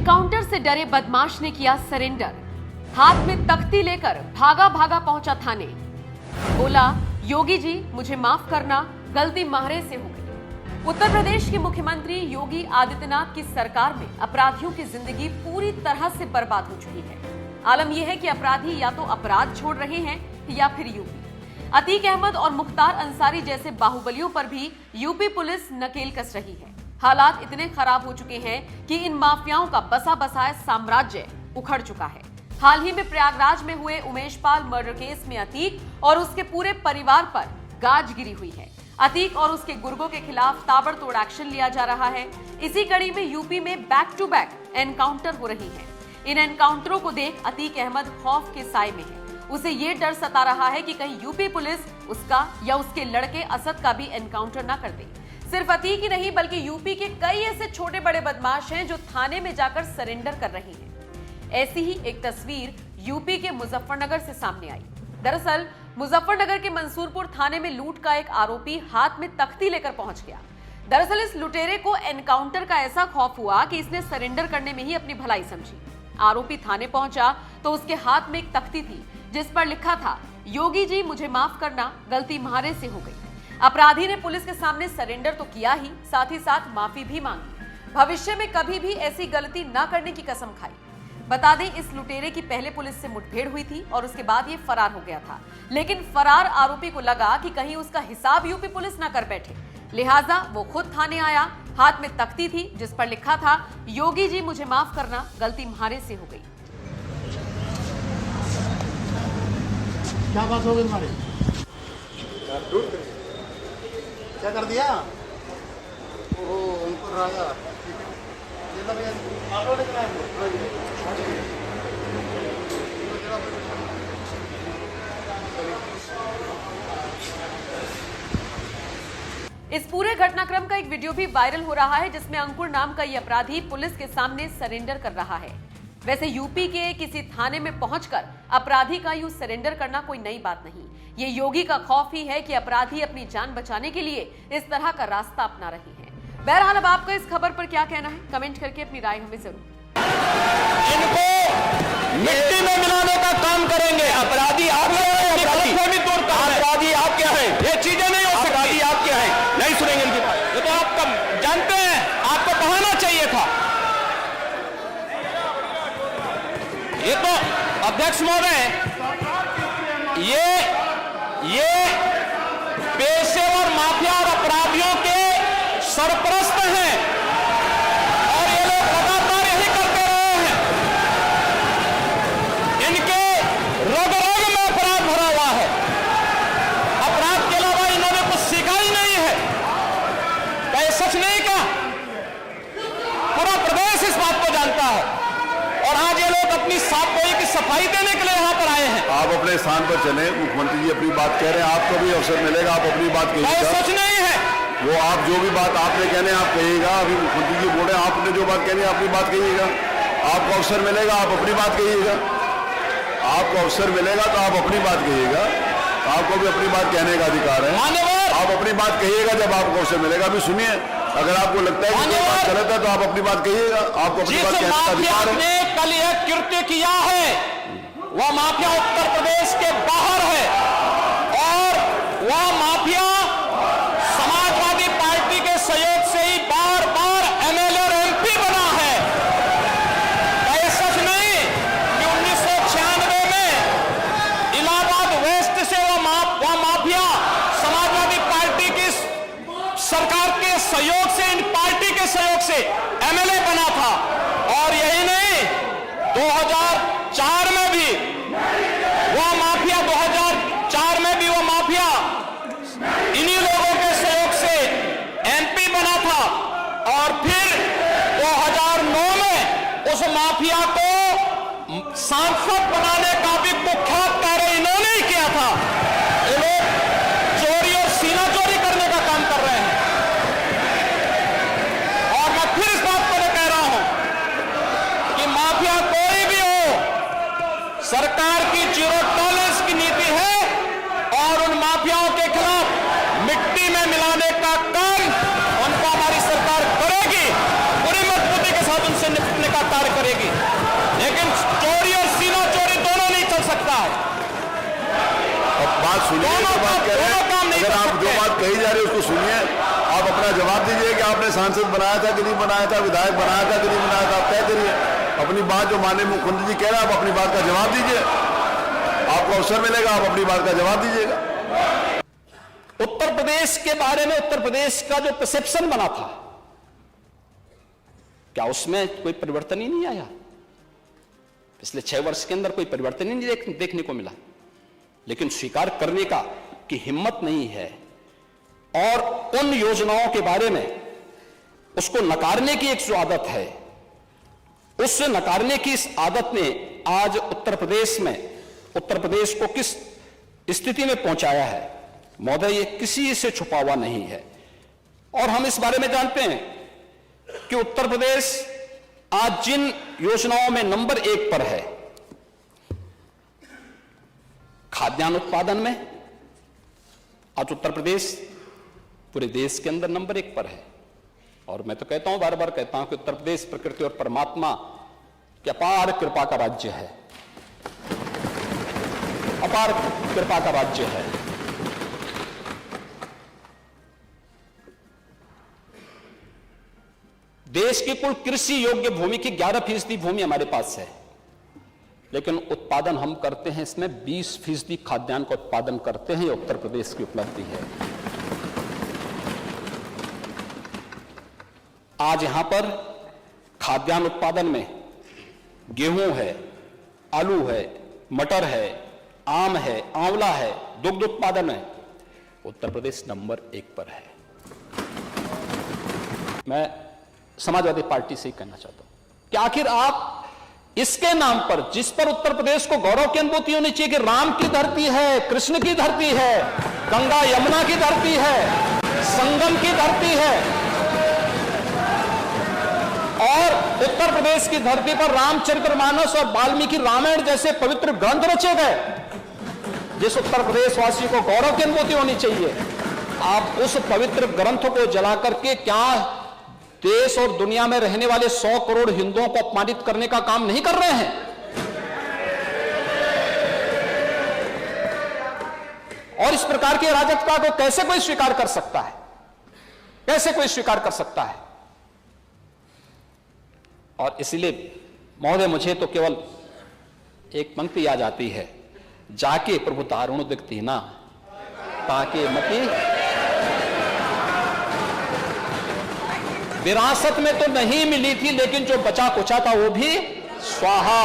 Encounter से डरे बदमाश ने किया सरेंडर। हाथ में तख्ती लेकर भागा भागा पहुंचा थाने। बोला, योगी जी मुझे माफ करना, गलती मारे से हो गई। उत्तर प्रदेश के मुख्यमंत्री योगी आदित्यनाथ की सरकार में अपराधियों की जिंदगी पूरी तरह से बर्बाद हो चुकी है। आलम यह है कि अपराधी या तो अपराध छोड़ रहे हैं या फिर यूपी। अतीक अहमद और मुख्तार अंसारी जैसे बाहुबलियों पर भी यूपी पुलिस नकेल कस रही है। हालात इतने खराब हो चुके हैं कि इन माफियाओं का बसा बसाया साम्राज्य उखड़ चुका है। हाल ही में प्रयागराज में हुए उमेश पाल मर्डर केस में अतीक और उसके पूरे परिवार पर गाज गिरी हुई है। अतीक और उसके गुर्गों के खिलाफ ताबड़तोड़ एक्शन लिया जा रहा है। इसी कड़ी में यूपी में बैक टू बैक एनकाउंटर हो रही है। इन एनकाउंटरों को देख अतीक अहमद खौफ के साए में है। उसे ये डर सता रहा है कि कहीं यूपी पुलिस उसका या उसके लड़के असद का भी एनकाउंटर ना कर दे। सिर्फ अतीक ही नहीं बल्कि यूपी के कई ऐसे छोटे बड़े बदमाश हैं जो थाने में जाकर सरेंडर कर रहे हैं। ऐसी ही एक तस्वीर यूपी के मुजफ्फरनगर से सामने आई। दरअसल मुजफ्फरनगर के मंसूरपुर थाने में लूट का एक आरोपी हाथ में तख्ती लेकर पहुंच गया। दरअसल इस लुटेरे को एनकाउंटर का ऐसा खौफ हुआ कि इसने सरेंडर करने में ही अपनी भलाई समझी। आरोपी थाने पहुंचा तो उसके हाथ में एक तख्ती थी जिस पर लिखा था, योगी जी मुझे माफ करना, गलती म्हारे से हो गई। अपराधी ने पुलिस के सामने सरेंडर तो किया ही साथ माफी भी मांगी। भविष्य में कभी भी ऐसी गलती ना करने की कसम खाई। बता दें, इस लुटेरे की पहले पुलिस से मुठभेड़ हुई थी और उसके बाद ये फरार हो गया था। लेकिन फरार आरोपी को लगा कि कहीं उसका हिसाब यूपी पुलिस ना कर बैठे, लिहाजा वो खुद थाने आया। हाथ में तख्ती थी जिस पर लिखा था, योगी जी मुझे माफ करना, गलती म्हारे से हो गई। क्या बात हो गई तुम्हारी? क्या कर दिया? ओहो, उनको राजा ऑटो लेकर आए। इस पूरे घटनाक्रम का एक वीडियो भी वायरल हो रहा है जिसमें अंकुर नाम का ये अपराधी पुलिस के सामने सरेंडर कर रहा है। वैसे यूपी के किसी थाने में पहुंचकर अपराधी का यूं सरेंडर करना कोई नई बात नहीं। ये योगी का खौफ ही है कि अपराधी अपनी जान बचाने के लिए इस तरह का रास्ता अपना रहे हैं। बहरहाल अब आपका इस खबर पर क्या कहना है, कमेंट करके अपनी राय हमें जरूर। इनको मिट्टी में मिलाने का काम करेंगे। अपराधी आप अपराधी आप क्या है? ये चीजें नहीं हो सकती। अपराधी आप क्या है? नहीं सुनेंगे इनकी बात। ये तो आप जानते हैं, आपको कहना चाहिए था। ये तो अध्यक्ष महोदय, ये पेशेवर माफिया और अपराधियों के सरपरस्त हैं और ये लोग लगातार यही करते रहे हैं। इनके रग रग में अपराध भरा हुआ है। अपराध के अलावा इन्होंने कुछ सीखा ही नहीं है। क्या ये सच नहीं का? पूरा प्रदेश इस बात को जानता है और आज ये लोग अपनी साफ गोई की सफाई देने के लिए यहाँ पर आए हैं। आप अपने स्थान पर चले, मुख्यमंत्री जी अपनी बात कह रहे हैं, आपको भी अवसर मिलेगा, आप अपनी बात कहिएगा। सच नहीं है वो आप जो भी बात आपने कहने आप कहिएगा। अभी मुख्यमंत्री जी बोल रहे हैं, आपने जो बात कहनी है अपनी बात कहिएगा। आपको अवसर मिलेगा, आप अपनी बात कहिएगा। आपको अवसर मिलेगा तो आप अपनी बात कहिएगा। आपको भी अपनी बात कहने का अधिकार है। आप अपनी बात कहिएगा जब आपको अवसर मिलेगा। अभी सुनिए, अगर आपको लगता है कि कोई बात गलत है तो आप अपनी बात कहिएगा। आपको अपनी बात कहने का अधिकार है। ने कल यह कृत्य किया है वह माफिया उत्तर प्रदेश के बाहर है और वह माफिया समाजवादी पार्टी के सहयोग से ही बार बार एमएलए और एमपी बना है। क्या सच नहीं कि 1996 में इलाहाबाद वेस्ट से वह माफिया समाजवादी पार्टी की सरकार के सहयोग से, इन पार्टी के सहयोग से एमएलए बना था। और यही नहीं, 2004 में भी वह माफिया 2004 में भी वह माफिया इन्हीं लोगों के सहयोग से एमपी बना था। और फिर 2009 में उस माफिया को सांसद बनाने का भी कुख्यात कार्य इन्होंने ही किया था। ये लोग चोरी और सीना चोरी करने का काम कर रहे हैं। और मैं फिर इस बात को कह रहा हूं कि माफिया कोई भी हो, सरकार की जीरो टॉलरेंस की नीति है और उन माफियाओं के खिलाफ मिट्टी में मिलाने का काम उनको हमारी सरकार करेगी। पूरी मजबूती के साथ उनसे निपटने का कार्य करेगी। सुनिए जो बात कह रहे हैं। अगर आप जो बात कही जा रही है उसको सुनिए, आप अपना जवाब दीजिए कि आपने सांसद बनाया था कि नहीं बनाया था, विधायक बनाया था कि नहीं बनाया था, आप तय करिए अपनी बात। जो माननीय मुख्यमंत्री जी कह रहे हैं आप अपनी बात का जवाब दीजिए, आपको अवसर मिलेगा, आप अपनी बात का जवाब दीजिएगा। उत्तर प्रदेश के बारे में उत्तर प्रदेश का जो परसेप्शन बना था, क्या उसमें कोई परिवर्तन ही नहीं आया? पिछले 6 वर्ष के अंदर कोई परिवर्तन ही नहीं देखने को मिला। लेकिन स्वीकार करने का की हिम्मत नहीं है और उन योजनाओं के बारे में उसको नकारने की एक जो आदत है, उस नकारने की इस आदत ने आज उत्तर प्रदेश को किस स्थिति में पहुंचाया है महोदय, ये किसी से छुपा हुआ नहीं है। और हम इस बारे में जानते हैं कि उत्तर प्रदेश आज जिन योजनाओं में नंबर 1 पर है, खाद्यान्न उत्पादन में आज उत्तर प्रदेश पूरे देश के अंदर नंबर 1 पर है। और मैं तो कहता हूं, बार बार कहता हूं कि उत्तर प्रदेश प्रकृति और परमात्मा की अपार कृपा का राज्य है, अपार कृपा का राज्य है। देश की कुल कृषि योग्य भूमि की 11% भूमि हमारे पास है, लेकिन उत्पादन हम करते हैं इसमें 20% खाद्यान्न का उत्पादन करते हैं। ये उत्तर प्रदेश की उपलब्धि है। आज यहां पर खाद्यान्न उत्पादन में गेहूं है, आलू है, मटर है, आम है, आंवला है, दुग्ध उत्पादन है, उत्तर प्रदेश नंबर 1 पर है। मैं समाजवादी पार्टी से ही कहना चाहता हूं कि आखिर आप इसके नाम पर, जिस पर उत्तर प्रदेश को गौरव की अनुभूति होनी चाहिए कि राम की धरती है, कृष्ण की धरती है, गंगा यमुना की धरती है, संगम की धरती है, और उत्तर प्रदेश की धरती पर रामचरितमानस और वाल्मीकि रामायण जैसे पवित्र ग्रंथ रचे गए, जिस उत्तर प्रदेश वासियों को गौरव की अनुभूति होनी चाहिए, आप उस पवित्र ग्रंथ को जला करके क्या देश और दुनिया में रहने वाले 100 करोड़ हिंदुओं को अपमानित करने का काम नहीं कर रहे हैं? और इस प्रकार की अराजकता को कैसे कोई स्वीकार कर सकता है? कैसे कोई स्वीकार कर सकता है? और इसलिए महोदय मुझे तो केवल एक पंक्ति याद आती है, जाके प्रभु दारुण दिखती ना ताकि मती विरासत में तो नहीं मिली थी, लेकिन जो बचा कुचा था वो भी स्वाहा।